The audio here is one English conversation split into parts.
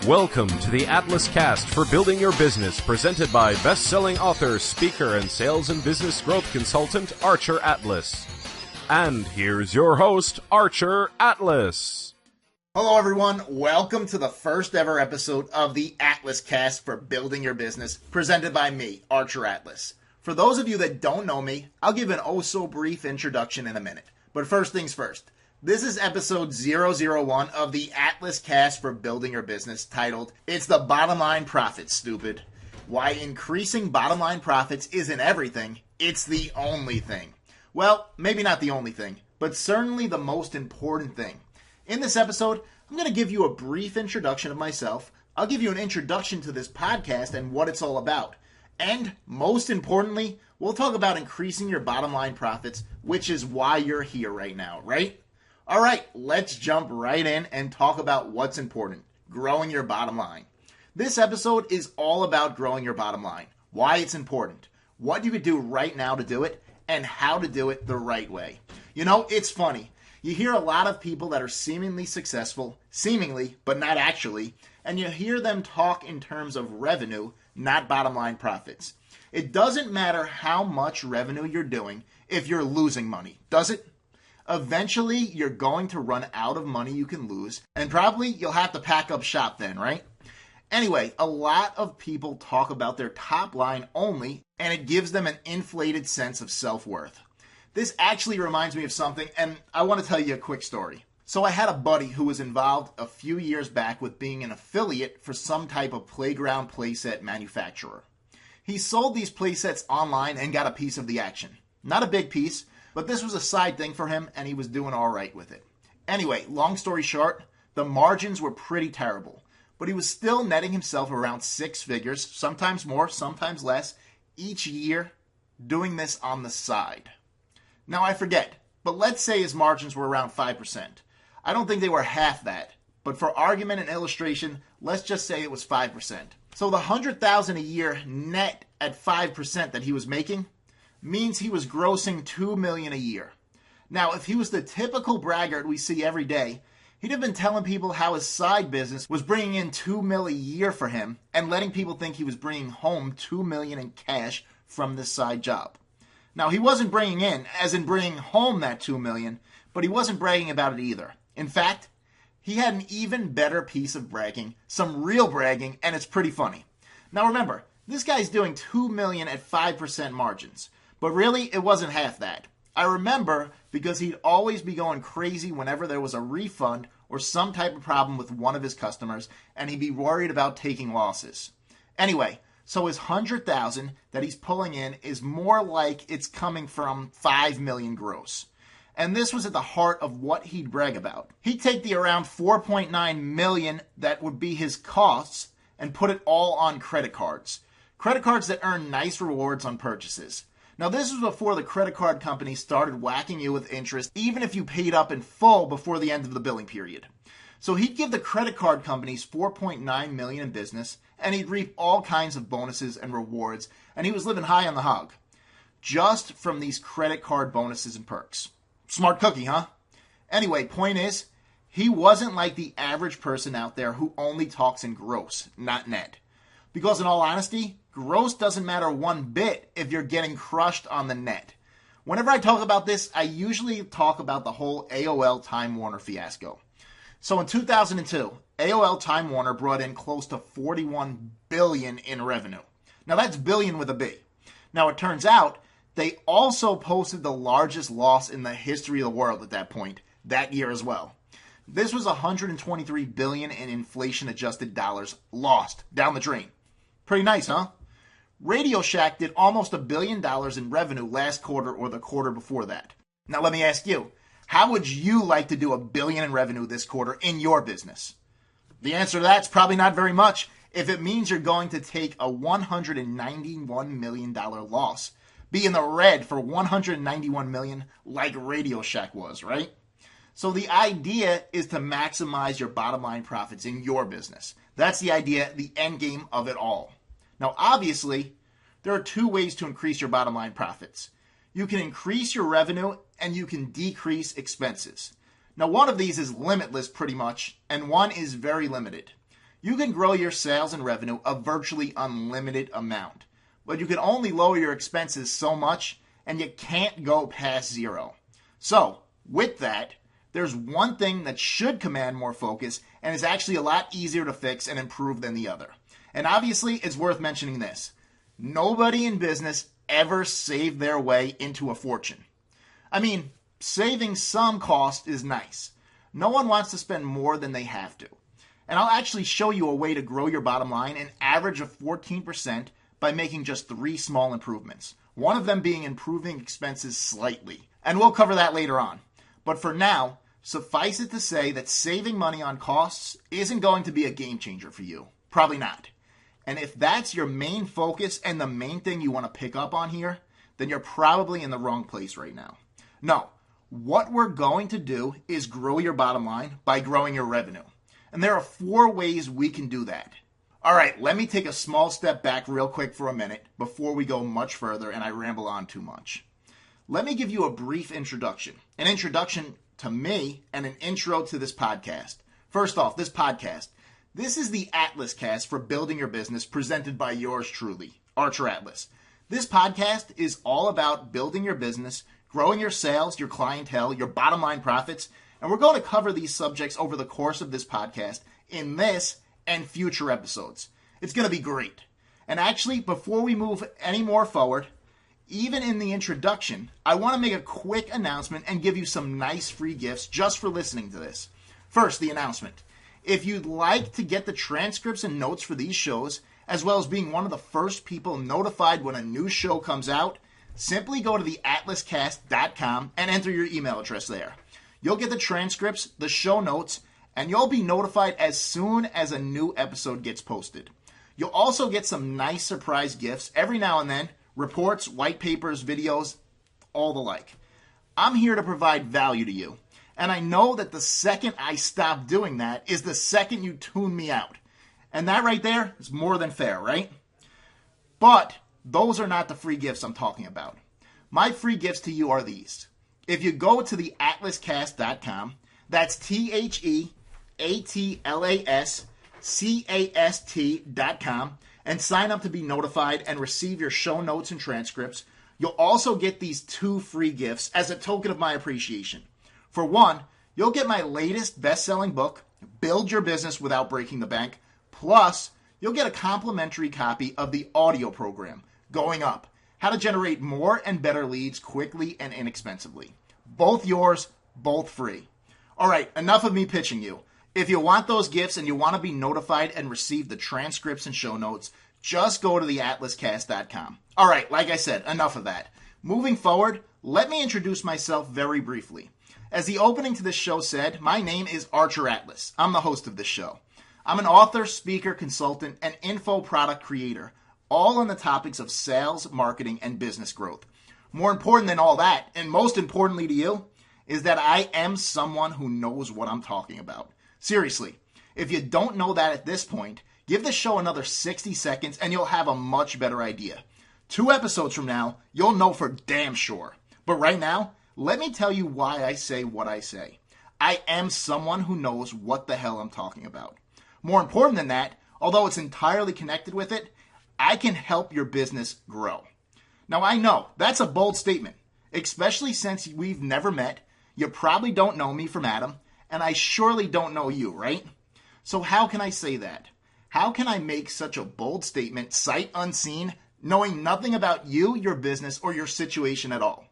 Welcome to the Atlas Cast for Building Your Business, presented by best-selling author, speaker, and sales and business growth consultant, Archer Atlas. And here's your host, Archer Atlas. Hello everyone, welcome to the first ever episode of the Atlas Cast for Building Your Business, presented by me, Archer Atlas. For those of you that don't know me, I'll give an oh-so-brief introduction in a minute. But first things first. This is episode 001 of the Atlas Cast for Building Your Business, titled, It's the Bottom Line Profits, Stupid. Why increasing bottom line profits isn't everything, it's the only thing. Well, maybe not the only thing, but certainly the most important thing. In this episode, I'm going to give you a brief introduction of myself. I'll give you an introduction to this podcast and what it's all about. And most importantly, we'll talk about increasing your bottom line profits, which is why you're here right now, right? All right, let's jump right in and talk about what's important, growing your bottom line. This episode is all about growing your bottom line, why it's important, what you could do right now to do it, and how to do it the right way. You know, it's funny. You hear a lot of people that are seemingly successful, but not actually, and you hear them talk in terms of revenue, not bottom line profits. It doesn't matter how much revenue you're doing if you're losing money, does it? Eventually, you're going to run out of money you can lose, and probably you'll have to pack up shop then, right? Anyway, a lot of people talk about their top line only, and it gives them an inflated sense of self-worth. This actually reminds me of something, and I want to tell you a quick story. So I had a buddy who was involved a few years back with being an affiliate for some type of playground playset manufacturer. He sold these playsets online and got a piece of the action. Not a big piece, but this was a side thing for him, and he was doing all right with it. Anyway, long story short, the margins were pretty terrible, but he was still netting himself around six figures, sometimes more, sometimes less, each year, doing this on the side. Now I forget, but let's say his margins were around 5%. I don't think they were half that, but for argument and illustration, let's just say it was 5%. So the $100,000 a year net at 5% that he was making means he was grossing $2 million a year. Now, if he was the typical braggart we see every day, he'd have been telling people how his side business was bringing in $2 million a year for him and letting people think he was bringing home $2 million in cash from this side job. Now, he wasn't bringing in, as in bringing home that $2 million, but he wasn't bragging about it either. In fact, he had an even better piece of bragging, some real bragging, and it's pretty funny. Now remember, this guy's doing $2 million at 5% margins. But really, it wasn't half that. I remember because he'd always be going crazy whenever there was a refund or some type of problem with one of his customers, and he'd be worried about taking losses. Anyway, so his $100,000 that he's pulling in is more like it's coming from $5 million gross. And this was at the heart of what he'd brag about. He'd take the around $4.9 million that would be his costs and put it all on credit cards. Credit cards that earn nice rewards on purchases. Now, this was before the credit card companies started whacking you with interest, even if you paid up in full before the end of the billing period. So he'd give the credit card companies $4.9 million in business, and he'd reap all kinds of bonuses and rewards, and he was living high on the hog. Just from these credit card bonuses and perks. Smart cookie, huh? Anyway, point is, he wasn't like the average person out there who only talks in gross, not net. Because in all honesty, gross doesn't matter one bit if you're getting crushed on the net. Whenever I talk about this, I usually talk about the whole AOL Time Warner fiasco. So in 2002, AOL Time Warner brought in close to $41 billion in revenue. Now that's billion with a B. Now it turns out they also posted the largest loss in the history of the world at that point, that year as well. This was $123 billion in inflation-adjusted dollars lost down the drain. Pretty nice, huh? Radio Shack did almost $1 billion in revenue last quarter or the quarter before that. Now let me ask you, how would you like to do $1 billion in revenue this quarter in your business? The answer to that's probably not very much if it means you're going to take a $191 million loss. Be in the red for $191 million like Radio Shack was, right? So the idea is to maximize your bottom line profits in your business. That's the idea, the end game of it all. Now, obviously, there are two ways to increase your bottom line profits. You can increase your revenue and you can decrease expenses. Now, one of these is limitless pretty much, and one is very limited. You can grow your sales and revenue a virtually unlimited amount, but you can only lower your expenses so much, and you can't go past zero. So, with that, there's one thing that should command more focus and is actually a lot easier to fix and improve than the other. And obviously, it's worth mentioning this. Nobody in business ever saved their way into a fortune. I mean, saving some cost is nice. No one wants to spend more than they have to. And I'll actually show you a way to grow your bottom line an average of 14% by making just 3 small improvements. One of them being improving expenses slightly. And we'll cover that later on. But for now, suffice it to say that saving money on costs isn't going to be a game changer for you. Probably not. And if that's your main focus and the main thing you want to pick up on here, then you're probably in the wrong place right now. No, what we're going to do is grow your bottom line by growing your revenue. And there are 4 ways we can do that. All right, let me take a small step back real quick for a minute before we go much further and I ramble on too much. Let me give you a brief introduction. An introduction to me and an intro to this podcast. First off, this podcast. This is the Atlas Cast for Building Your Business presented by yours truly, Archer Atlas. This podcast is all about building your business, growing your sales, your clientele, your bottom line profits, and we're going to cover these subjects over the course of this podcast in this and future episodes. It's going to be great. And actually, before we move any more forward, even in the introduction, I want to make a quick announcement and give you some nice free gifts just for listening to this. First, the announcement. If you'd like to get the transcripts and notes for these shows, as well as being one of the first people notified when a new show comes out, simply go to theatlascast.com and enter your email address there. You'll get the transcripts, the show notes, and you'll be notified as soon as a new episode gets posted. You'll also get some nice surprise gifts every now and then, reports, white papers, videos, all the like. I'm here to provide value to you, and I know that the second I stop doing that is the second you tune me out. And that right there is more than fair, right? But those are not the free gifts I'm talking about. My free gifts to you are these. If you go to theatlascast.com, that's theatlascast.com, and sign up to be notified and receive your show notes and transcripts, you'll also get these 2 free gifts as a token of my appreciation. For one, you'll get my latest best-selling book, Build Your Business Without Breaking the Bank, plus you'll get a complimentary copy of the audio program, Going Up, How to Generate More and Better Leads Quickly and Inexpensively. Both yours, both free. All right, enough of me pitching you. If you want those gifts and you want to be notified and receive the transcripts and show notes, just go to theatlascast.com. All right, like I said, enough of that. Moving forward, let me introduce myself very briefly. As the opening to this show said, my name is Archer Atlas. I'm the host of this show. I'm an author, speaker, consultant, and info product creator, all on the topics of sales, marketing, and business growth. More important than all that, and most importantly to you, is that I am someone who knows what I'm talking about. Seriously, if you don't know that at this point, give the show another 60 seconds and you'll have a much better idea. 2 episodes from now, you'll know for damn sure. But right now, let me tell you why I say what I say. I am someone who knows what the hell I'm talking about. More important than that, although it's entirely connected with it, I can help your business grow. Now I know, that's a bold statement, especially since we've never met, you probably don't know me from Adam, and I surely don't know you, right? So how can I say that? How can I make such a bold statement, sight unseen, knowing nothing about you, your business, or your situation at all?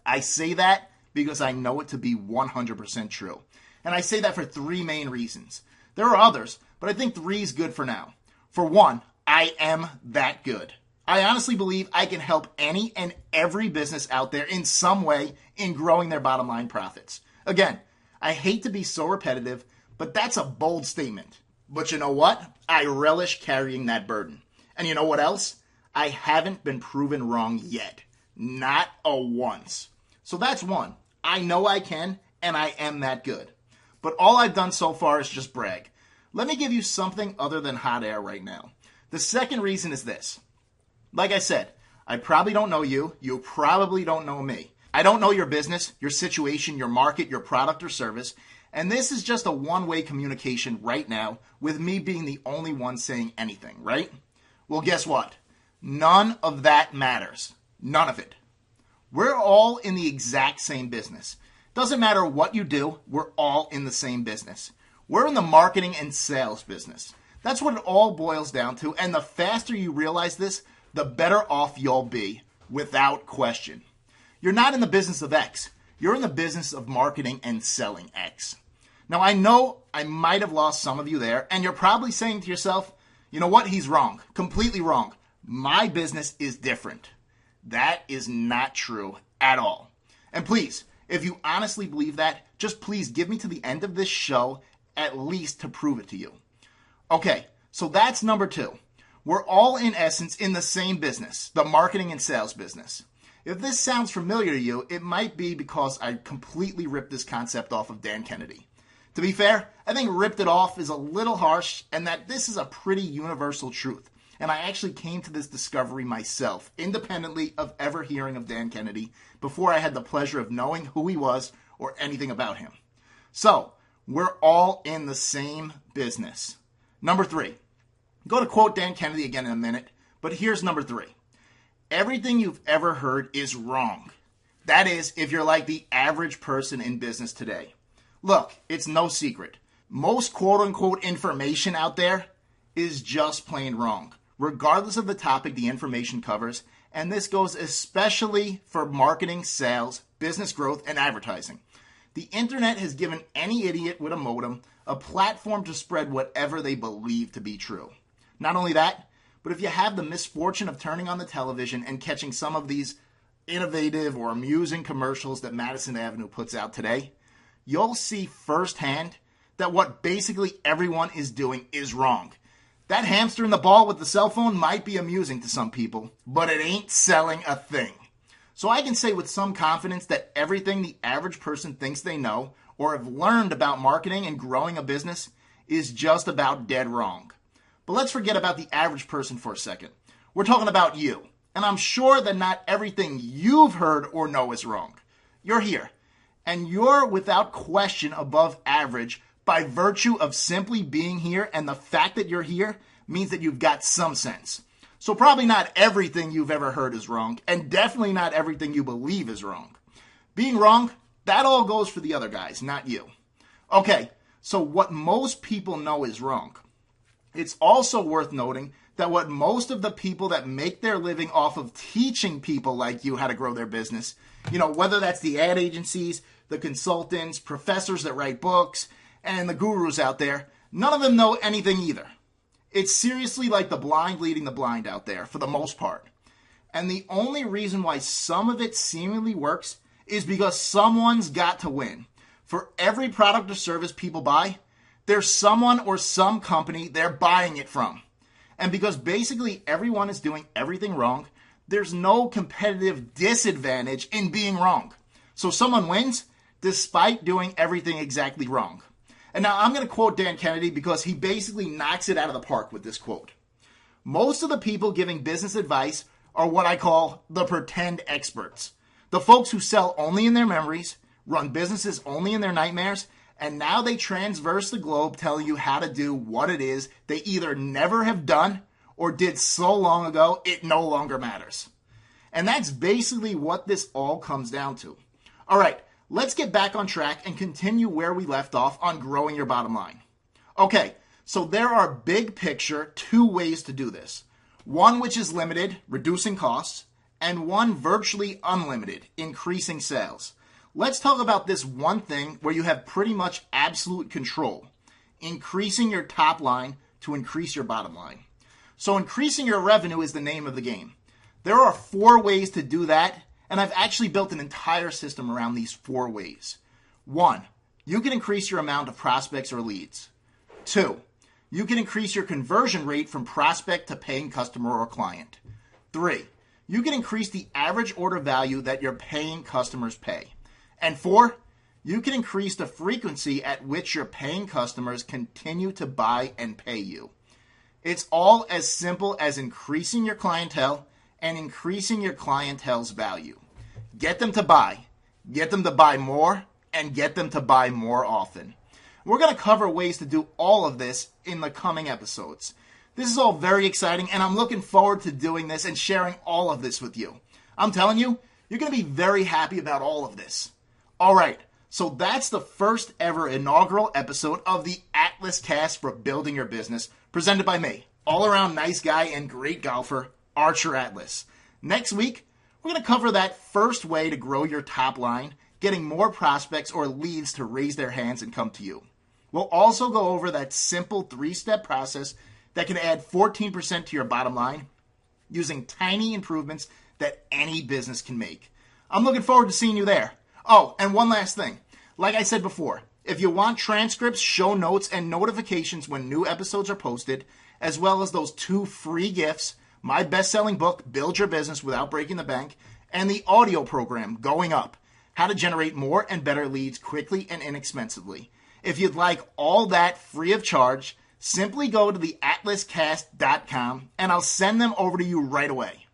I say that because I know it to be 100% true. And I say that for 3 main reasons. There are others, but I think 3 is good for now. For one, I am that good. I honestly believe I can help any and every business out there in some way in growing their bottom line profits. Again, I hate to be so repetitive, but that's a bold statement. But you know what? I relish carrying that burden. And you know what else? I haven't been proven wrong yet. Not a once. So that's one. I know I can, and I am that good. But all I've done so far is just brag. Let me give you something other than hot air right now. The second reason is this. Like I said, I probably don't know you. You probably don't know me. I don't know your business, your situation, your market, your product or service, And this is just a one-way communication right now, with me being the only one saying anything, right? Well, guess what? None of that matters. None of it. We're all in the exact same business. Doesn't matter what you do, we're all in the same business. We're in the marketing and sales business. That's what it all boils down to, and the faster you realize this, the better off you'll be, without question. You're not in the business of X. You're in the business of marketing and selling X. Now, I know I might have lost some of you there, and you're probably saying to yourself, you know what, he's wrong, completely wrong. My business is different. That is not true at all. And please, if you honestly believe that, just please give me to the end of this show at least to prove it to you. Okay, so that's number 2. We're all in essence in the same business, the marketing and sales business. If this sounds familiar to you, it might be because I completely ripped this concept off of Dan Kennedy. To be fair, I think ripped it off is a little harsh, and that this is a pretty universal truth. And I actually came to this discovery myself, independently of ever hearing of Dan Kennedy, before I had the pleasure of knowing who he was or anything about him. So, we're all in the same business. Number 3. I'm going to quote Dan Kennedy again in a minute, but here's number 3. Everything you've ever heard is wrong. That is, if you're like the average person in business today. Look, it's no secret. Most quote-unquote information out there is just plain wrong, regardless of the topic the information covers, and this goes especially for marketing, sales, business growth, and advertising. The internet has given any idiot with a modem a platform to spread whatever they believe to be true. Not only that, but if you have the misfortune of turning on the television and catching some of these innovative or amusing commercials that Madison Avenue puts out today, you'll see firsthand that what basically everyone is doing is wrong. That hamster in the ball with the cell phone might be amusing to some people, but it ain't selling a thing. So I can say with some confidence that everything the average person thinks they know or have learned about marketing and growing a business is just about dead wrong. But let's forget about the average person for a second. We're talking about you. And I'm sure that not everything you've heard or know is wrong. You're here. And you're without question above average by virtue of simply being here, and the fact that you're here means that you've got some sense. So probably not everything you've ever heard is wrong, and definitely not everything you believe is wrong. Being wrong, that all goes for the other guys, not you. Okay, so what most people know is wrong. It's also worth noting that what most of the people that make their living off of teaching people like you how to grow their business, whether that's the ad agencies, the consultants, professors that write books, and the gurus out there, none of them know anything either. It's seriously like the blind leading the blind out there, for the most part. And the only reason why some of it seemingly works is because someone's got to win. For every product or service people buy, there's someone or some company they're buying it from. And because basically everyone is doing everything wrong, there's no competitive disadvantage in being wrong. So someone wins despite doing everything exactly wrong. And now I'm going to quote Dan Kennedy because he basically knocks it out of the park with this quote. Most of the people giving business advice are what I call the pretend experts. The folks who sell only in their memories, run businesses only in their nightmares, and now they transverse the globe telling you how to do what it is they either never have done or did so long ago it no longer matters. And that's basically what this all comes down to. All right, let's get back on track and continue where we left off on growing your bottom line. Okay, so there are big picture 2 ways to do this. One which is limited, reducing costs, and one virtually unlimited, increasing sales. Let's talk about this one thing where you have pretty much absolute control, increasing your top line to increase your bottom line. So increasing your revenue is the name of the game. There are 4 ways to do that, and I've actually built an entire system around these 4 ways. 1, you can increase your amount of prospects or leads. 2, you can increase your conversion rate from prospect to paying customer or client. 3, you can increase the average order value that your paying customers pay. And 4, you can increase the frequency at which your paying customers continue to buy and pay you. It's all as simple as increasing your clientele and increasing your clientele's value. Get them to buy more, and get them to buy more often. We're going to cover ways to do all of this in the coming episodes. This is all very exciting, and I'm looking forward to doing this and sharing all of this with you. I'm telling you, you're going to be very happy about all of this. All right, so that's the first ever inaugural episode of the Atlas Cast for Building Your Business, presented by me, all-around nice guy and great golfer, Archer Atlas. Next week, we're going to cover that first way to grow your top line, getting more prospects or leads to raise their hands and come to you. We'll also go over that simple 3-step process that can add 14% to your bottom line using tiny improvements that any business can make. I'm looking forward to seeing you there. Oh, and one last thing. Like I said before, if you want transcripts, show notes, and notifications when new episodes are posted, as well as those 2 free gifts, my best-selling book, Build Your Business Without Breaking the Bank, and the audio program, Going Up, How to Generate More and Better Leads Quickly and Inexpensively. If you'd like all that free of charge, simply go to theatlascast.com and I'll send them over to you right away.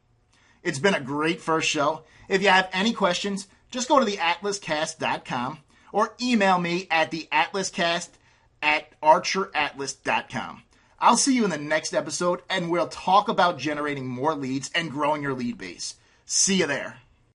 It's been a great first show. If you have any questions, just go to theatlascast.com or email me at theatlascast@archeratlas.com. I'll see you in the next episode and we'll talk about generating more leads and growing your lead base. See you there.